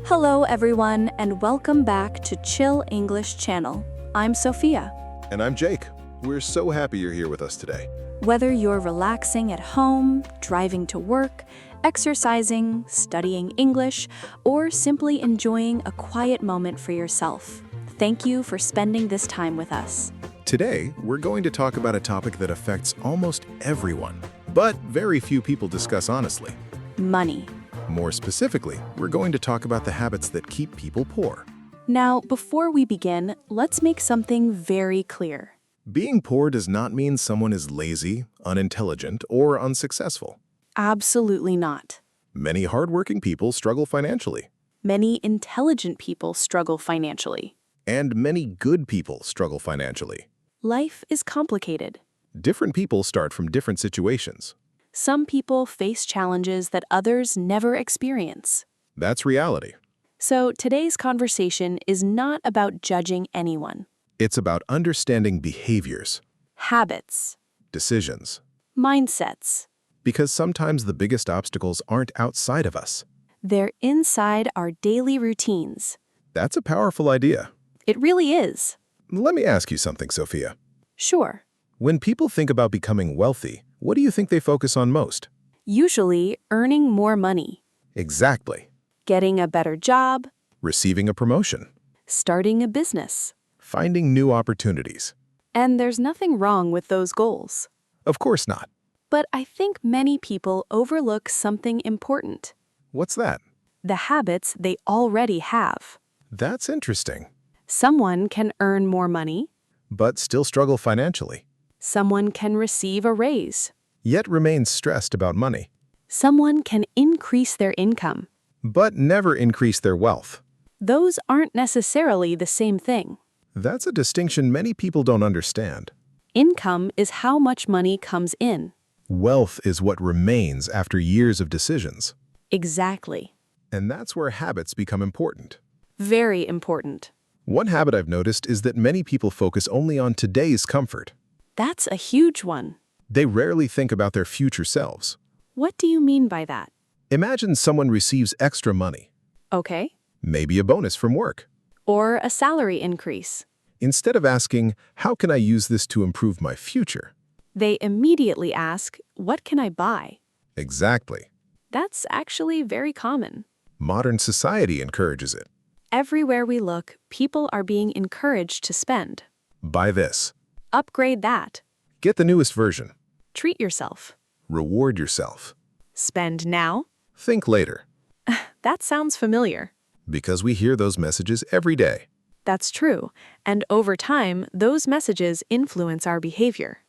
Hello everyone and welcome back to Chill English Channel. I'm Sophia. And I'm Jake. We're so happy you're here with us today. Whether you're relaxing at home, driving to work, exercising, studying English, or simply enjoying a quiet moment for yourself, thank you for spending this time with us. Today, we're going to talk about a topic that affects almost everyone, but very few people discuss honestly. Money. More specifically, we're going to talk about the habits that keep people poor. Now, before we begin, let's make something very clear. Being poor does not mean someone is lazy, unintelligent, or unsuccessful. Absolutely not. Many hardworking people struggle financially. Many intelligent people struggle financially. And many good people struggle financially. Life is complicated. Different people start from different situations. Some people face challenges that others never experience. That's reality. So today's conversation is not about judging anyone. It's about understanding behaviors, Habits, decisions, mindsets. because sometimes the biggest obstacles aren't outside of us. They're inside our daily routines. That's a powerful idea. It really is. Let me ask you something, Sophia. Sure. When people think about becoming wealthy, what do you think they focus on most? Usually earning more money, Exactly. getting a better job, Receiving a promotion, starting a business. finding new opportunities. And there's nothing wrong with those goals. Of course not. But I think many people overlook something important. What's that? The habits they already have. That's interesting. Someone can earn more money. But still struggle financially, Someone can receive a raise. yet remain stressed about money, Someone can increase their income. but never increase their wealth. Those aren't necessarily the same thing. That's a distinction many people don't understand. Income is how much money comes in. Wealth is what remains after years of decisions. Exactly. And that's where habits become important. Very important. One habit I've noticed is that many people focus only on today's comfort. That's a huge one. They rarely think about their future selves. What do you mean by that? Imagine someone receives extra money, Okay. maybe a bonus from work. Or a salary increase. Instead of asking, how can I use this to improve my future? They immediately ask, what can I buy? Exactly. That's actually very common. Modern society encourages it. Everywhere we look, people are being encouraged to spend. Buy this. Upgrade that. Get the newest version. Treat yourself. Reward yourself. Spend now. Think later. That sounds familiar. Because we hear those messages every day. That's true. And over time, those messages influence our behavior.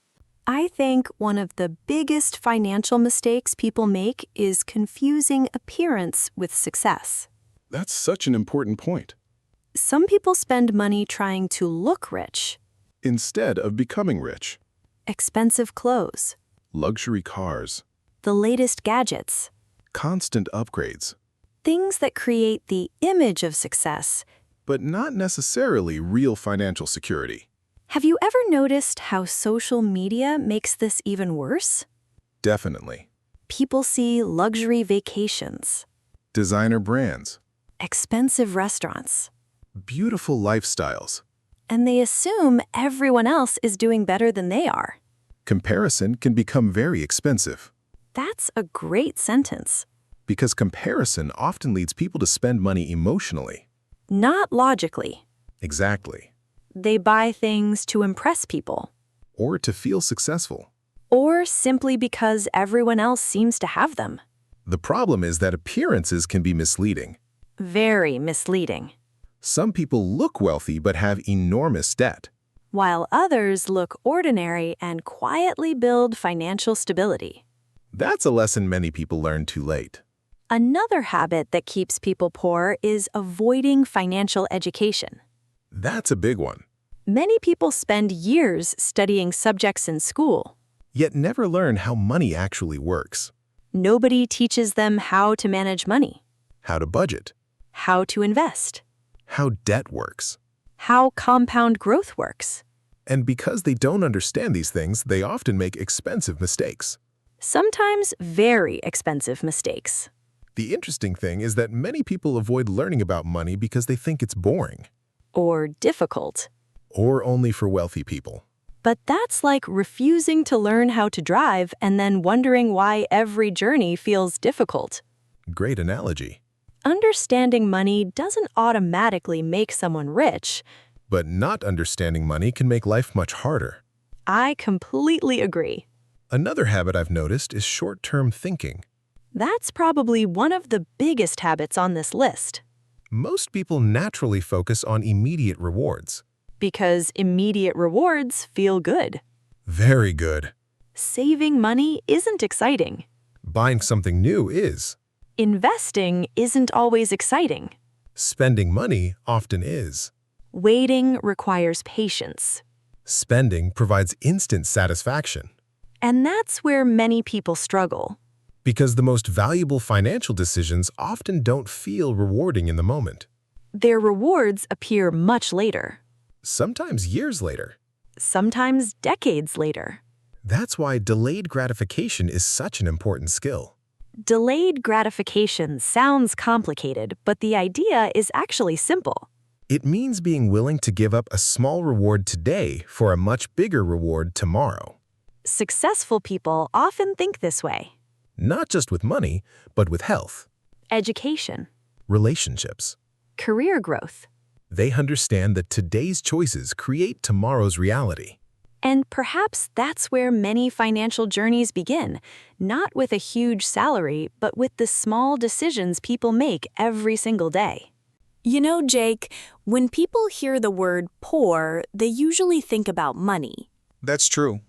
I think one of the biggest financial mistakes people make is confusing appearance with success. That's such an important point. Some people spend money trying to look rich. Instead of becoming rich, Expensive clothes, luxury cars, the latest gadgets, constant upgrades, things that create the image of success. but not necessarily real financial security. Have you ever noticed how social media makes this even worse? Definitely. People see luxury vacations, Designer brands, expensive restaurants, beautiful lifestyles. and they assume everyone else is doing better than they are. Comparison can become very expensive That's a great sentence. because comparison often leads people to spend money emotionally. Not logically. Exactly. They buy things to impress people, Or to feel successful. or simply because everyone else seems to have them. The problem is that appearances can be misleading. Very misleading. Some people look wealthy but have enormous debt. While others look ordinary and quietly build financial stability. That's a lesson many people learn too late. Another habit that keeps people poor is avoiding financial education. That's a big one. Many people spend years studying subjects in school. Yet never learn how money actually works. Nobody teaches them how to manage money, How to budget. how to invest, How debt works. how compound growth works. And because they don't understand these things, they often make expensive mistakes. Sometimes very expensive mistakes. The interesting thing is that many people avoid learning about money because they think it's boring, Or difficult. or only for wealthy people. But that's like refusing to learn how to drive and then wondering why every journey feels difficult. Great analogy. Understanding money doesn't automatically make someone rich. But not understanding money can make life much harder. I completely agree. Another habit I've noticed is short-term thinking. That's probably one of the biggest habits on this list. Most people naturally focus on immediate rewards. Because immediate rewards feel good. Very good. Saving money isn't exciting. Buying something new is. Investing isn't always exciting. Spending money often is. Waiting requires patience. Spending provides instant satisfaction. And that's where many people struggle. Because the most valuable financial decisions often don't feel rewarding in the moment. Their rewards appear much later. Sometimes years later. Sometimes decades later. That's why delayed gratification is such an important skill. Delayed gratification sounds complicated, but the idea is actually simple. It means being willing to give up a small reward today for a much bigger reward tomorrow. Successful people often think this way. Not just with money, but with health, Education, relationships. career growth, They understand that today's choices create tomorrow's reality. and perhaps that's where many financial journeys begin, not with a huge salary, but with the small decisions people make every single day. You know, Jake, when people hear the word poor, they usually think about money. That's true.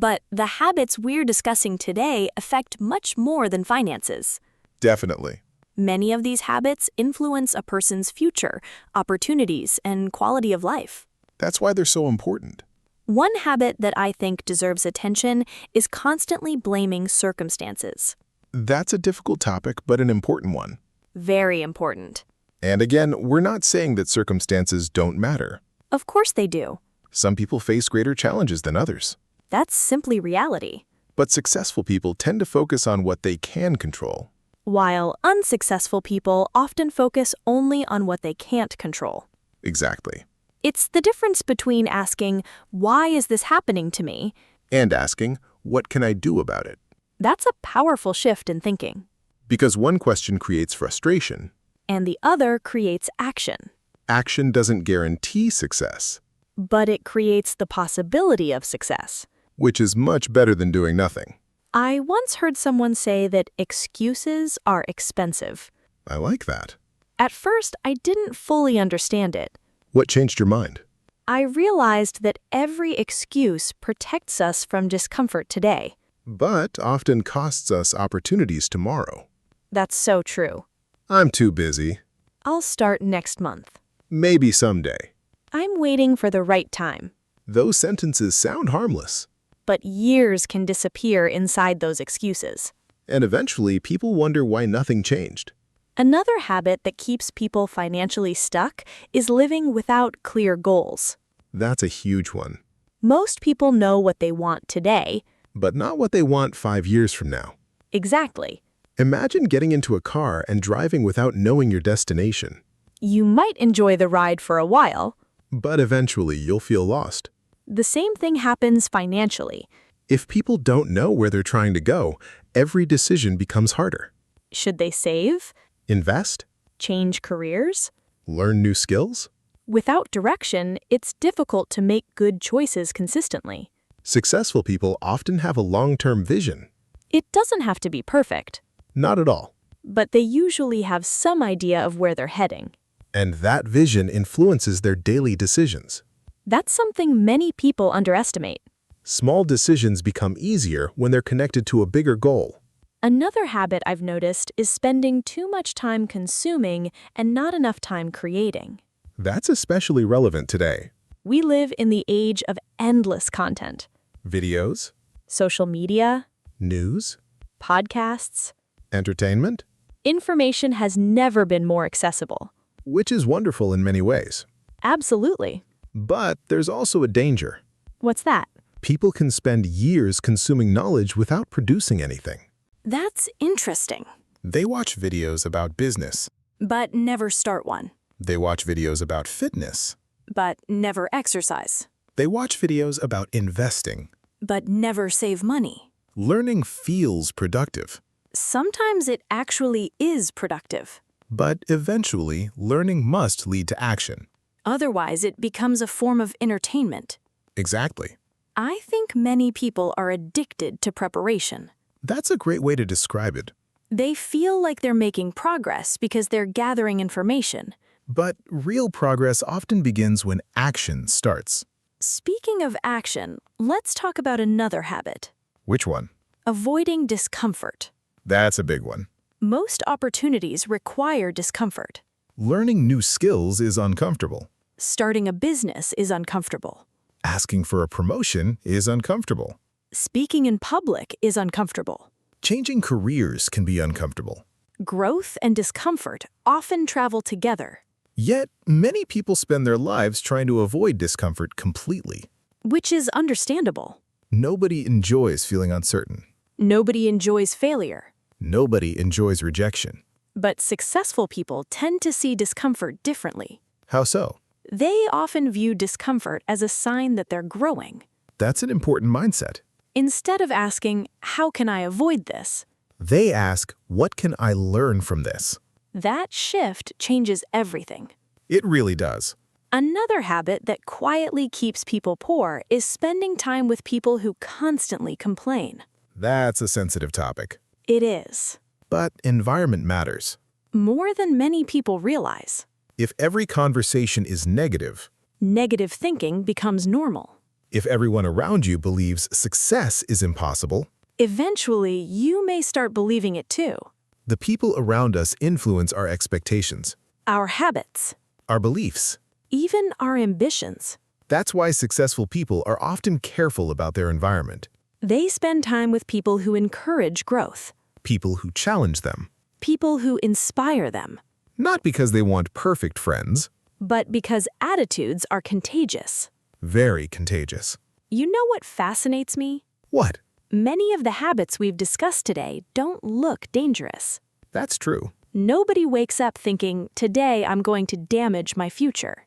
But the habits we're discussing today affect much more than finances. Definitely. Many of these habits influence a person's future, opportunities, and quality of life. That's why they're so important. One habit that I think deserves attention is constantly blaming circumstances. That's a difficult topic, but an important one. Very important. And again, we're not saying that circumstances don't matter. Of course they do. Some people face greater challenges than others. That's simply reality. But successful people tend to focus on what they can control. While unsuccessful people often focus only on what they can't control. Exactly. It's the difference between asking, "Why is this happening to me?" And asking, what can I do about it? That's a powerful shift in thinking. Because one question creates frustration. And the other creates action. Action doesn't guarantee success, But it creates the possibility of success. which is much better than doing nothing. I once heard someone say that excuses are expensive. I like that. At first, I didn't fully understand it. What changed your mind? I realized that every excuse protects us from discomfort today. But often costs us opportunities tomorrow. That's so true. I'm too busy. I'll start next month. Maybe someday. I'm waiting for the right time. Those sentences sound harmless. But years can disappear inside those excuses. And eventually, people wonder why nothing changed. Another habit that keeps people financially stuck is living without clear goals. That's a huge one. Most people know what they want today. But not what they want 5 years from now. Exactly. Imagine getting into a car and driving without knowing your destination. You might enjoy the ride for a while. But eventually, you'll feel lost. The same thing happens financially. If people don't know where they're trying to go, every decision becomes harder. Should they save? Invest? Change careers? Learn new skills? Without direction, it's difficult to make good choices consistently. Successful people often have a long-term vision. It doesn't have to be perfect, Not at all. but they usually have some idea of where they're heading. And that vision influences their daily decisions. That's something many people underestimate. Small decisions become easier when they're connected to a bigger goal. Another habit I've noticed is spending too much time consuming and not enough time creating. That's especially relevant today. We live in the age of endless content. Videos, Social media, news, podcasts. entertainment, Information has never been more accessible. which is wonderful in many ways. Absolutely. But there's also a danger. What's that? People can spend years consuming knowledge without producing anything. That's interesting. They watch videos about business. but never start one, They watch videos about fitness. but never exercise, They watch videos about investing. but never save money. Learning feels productive, Sometimes it actually is productive. but eventually, learning must lead to action. Otherwise, it becomes a form of entertainment. Exactly. I think many people are addicted to preparation. That's a great way to describe it. They feel like they're making progress because they're gathering information. But real progress often begins when action starts. Speaking of action, let's talk about another habit: Which one? avoiding discomfort. That's a big one. Most opportunities require discomfort. Learning new skills is uncomfortable. Starting a business is uncomfortable. Asking for a promotion is uncomfortable. Speaking in public is uncomfortable. Changing careers can be uncomfortable. Growth and discomfort often travel together, Yet, many people spend their lives trying to avoid discomfort completely. which is understandable. Nobody enjoys feeling uncertain. Nobody enjoys failure, Nobody enjoys rejection. but successful people tend to see discomfort differently. How so? They often view discomfort as a sign that they're growing. That's an important mindset. Instead of asking, "How can I avoid this?" They ask, what can I learn from this? that shift changes everything. It really does. Another habit that quietly keeps people poor is spending time with people who constantly complain. That's a sensitive topic. It is. But environment matters. More than many people realize. If every conversation is negative, Negative thinking becomes normal. if everyone around you believes success is impossible, Eventually, you may start believing it too. the people around us influence our expectations, Our habits, our beliefs. even our ambitions. That's why successful people are often careful about their environment. They spend time with people who encourage growth, People who challenge them, people who inspire them, not because they want perfect friends, but because attitudes are contagious. very contagious. You know what fascinates me? What? Many of the habits we've discussed today don't look dangerous. That's true. Nobody wakes up thinking, "Today I'm going to damage my future."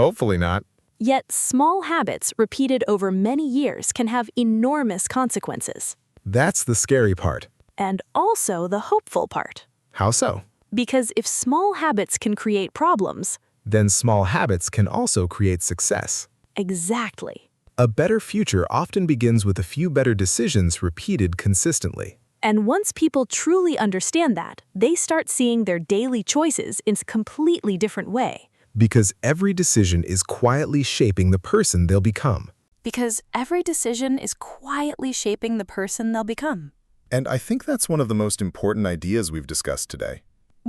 Hopefully not. Yet small habits repeated over many years can have enormous consequences. That's the scary part. And also the hopeful part. How so? Because if small habits can create problems, Then small habits can also create success. exactly. A better future often begins with a few better decisions repeated consistently. And once people truly understand that, they start seeing their daily choices in a completely different way. Because every decision is quietly shaping the person they'll become. Because every decision is quietly shaping the person they'll become. And I think that's one of the most important ideas we've discussed today.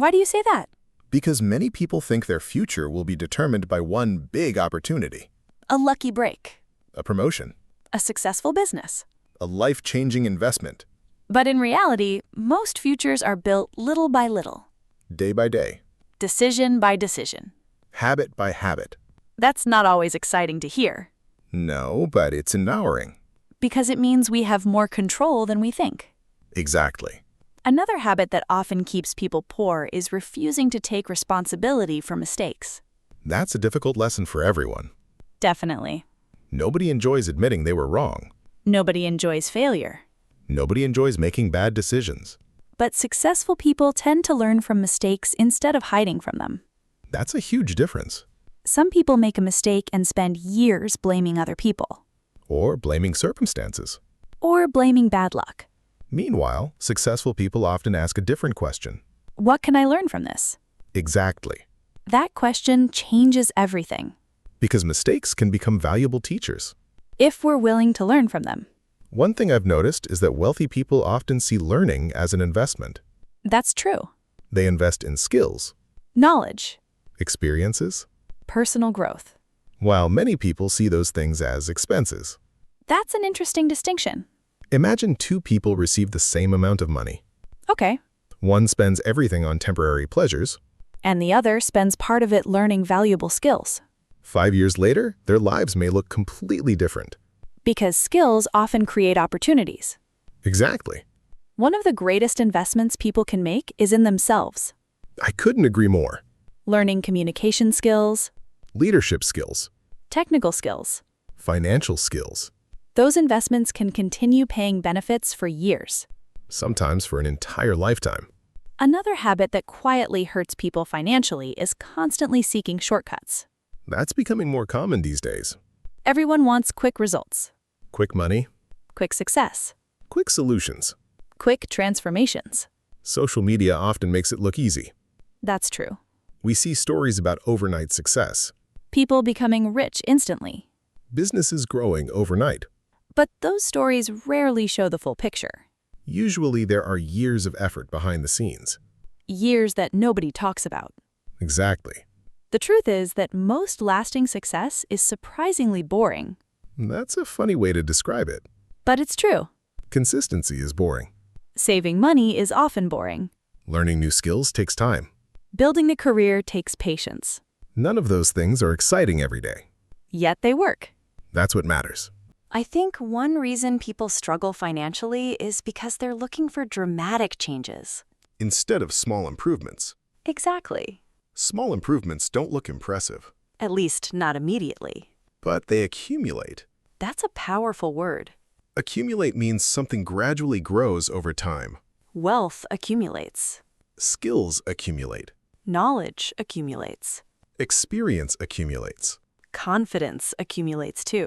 Why do you say that? Because many people think their future will be determined by one big opportunity. A lucky break. A promotion. A successful business. A life-changing investment. But in reality, most futures are built little by little. Day by day. Decision by decision. Habit by habit. That's not always exciting to hear. No, but it's empowering. Because it means we have more control than we think. Exactly. Another habit that often keeps people poor is refusing to take responsibility for mistakes. That's a difficult lesson for everyone. Definitely. Nobody enjoys admitting they were wrong. Nobody enjoys failure. Nobody enjoys making bad decisions. But successful people tend to learn from mistakes instead of hiding from them. That's a huge difference. Some people make a mistake and spend years blaming other people. Or blaming circumstances. Or blaming bad luck. Meanwhile, successful people often ask a different question. What can I learn from this? Exactly. That question changes everything. Because mistakes can become valuable teachers. If we're willing to learn from them. One thing I've noticed is that wealthy people often see learning as an investment. That's true. They invest in skills, Knowledge. experiences, Personal growth. while many people see those things as expenses. That's an interesting distinction. Imagine two people receive the same amount of money. Okay. One spends everything on temporary pleasures. And the other spends part of it learning valuable skills. 5 years later, their lives may look completely different. Because skills often create opportunities. Exactly. One of the greatest investments people can make is in themselves. I couldn't agree more. Learning communication skills, Leadership skills, technical skills. financial skills, Those investments can continue paying benefits for years. sometimes for an entire lifetime. Another habit that quietly hurts people financially is constantly seeking shortcuts. That's becoming more common these days. Everyone wants quick results, Quick money, quick success, quick solutions. quick transformations. Social media often makes it look easy. That's true. We see stories about overnight success, People becoming rich instantly. businesses growing overnight. But those stories rarely show the full picture. Usually there are years of effort behind the scenes. Years that nobody talks about. Exactly. The truth is that most lasting success is surprisingly boring. That's a funny way to describe it. But it's true. Consistency is boring. Saving money is often boring. Learning new skills takes time. Building a career takes patience. None of those things are exciting every day. Yet they work. That's what matters. I think one reason people struggle financially is because they're looking for dramatic changes. Instead of small improvements. Exactly. Small improvements don't look impressive, At least not immediately. but they accumulate. That's a powerful word. Accumulate means something gradually grows over time. Wealth accumulates. Skills accumulate. Knowledge accumulates. Experience accumulates. Confidence accumulates too.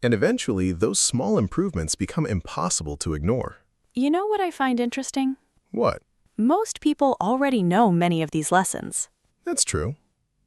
And eventually, those small improvements become impossible to ignore. You know what I find interesting? What? Most people already know many of these lessons. That's true.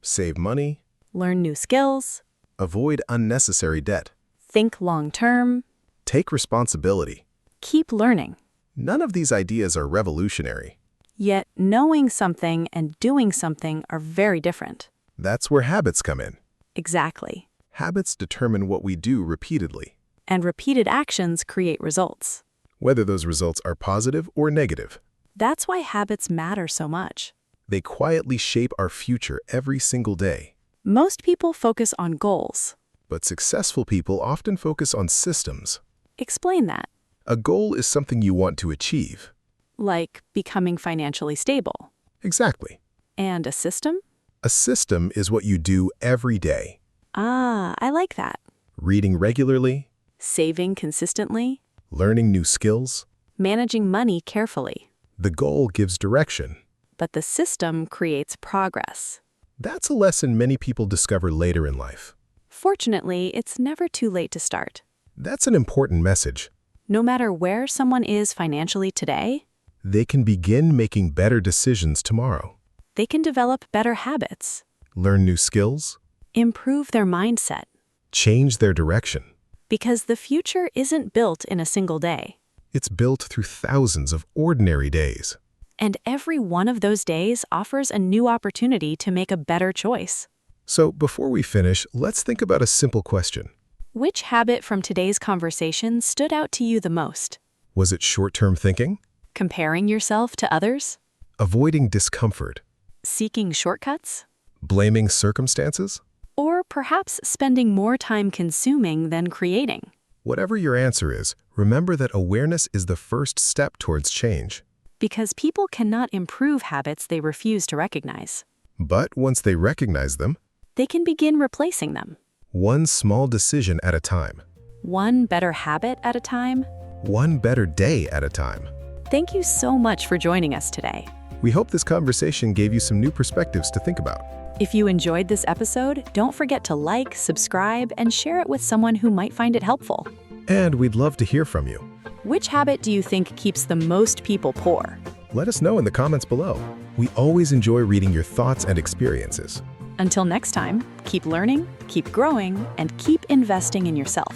Save money. Learn new skills. Avoid unnecessary debt. Think long-term. Take responsibility. Keep learning. None of these ideas are revolutionary. Yet knowing something and doing something are very different. That's where habits come in. Exactly. Habits determine what we do repeatedly, And repeated actions create results. whether those results are positive or negative. That's why habits matter so much. They quietly shape our future every single day. Most people focus on goals. But successful people often focus on systems. Explain that. A goal is something you want to achieve. Like becoming financially stable. Exactly. And a system? A system is what you do every day. Ah, I like that. Reading regularly, Saving consistently. learning new skills. Managing money carefully. The goal gives direction. But the system creates progress. That's a lesson many people discover later in life. Fortunately, it's never too late to start. That's an important message. No matter where someone is financially today, They can begin making better decisions tomorrow. they can develop better habits, Learn new skills. improve their mindset, Change their direction. because the future isn't built in a single day. It's built through thousands of ordinary days. And every one of those days offers a new opportunity to make a better choice. So before we finish, let's think about a simple question. Which habit from today's conversation stood out to you the most? Was it short-term thinking? Comparing yourself to others? Avoiding discomfort? Seeking shortcuts? Blaming circumstances? Or perhaps spending more time consuming than creating? Whatever your answer is, remember that awareness is the first step towards change. Because people cannot improve habits they refuse to recognize. But once they recognize them, They can begin replacing them. one small decision at a time, One better habit at a time. one better day at a time. Thank you so much for joining us today. We hope this conversation gave you some new perspectives to think about. If you enjoyed this episode, don't forget to like, subscribe, and share it with someone who might find it helpful. And we'd love to hear from you. Which habit do you think keeps the most people poor? Let us know in the comments below. We always enjoy reading your thoughts and experiences. Until next time, keep learning, keep growing, and keep investing in yourself.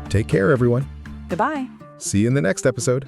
Take care, everyone. Goodbye. See you in the next episode.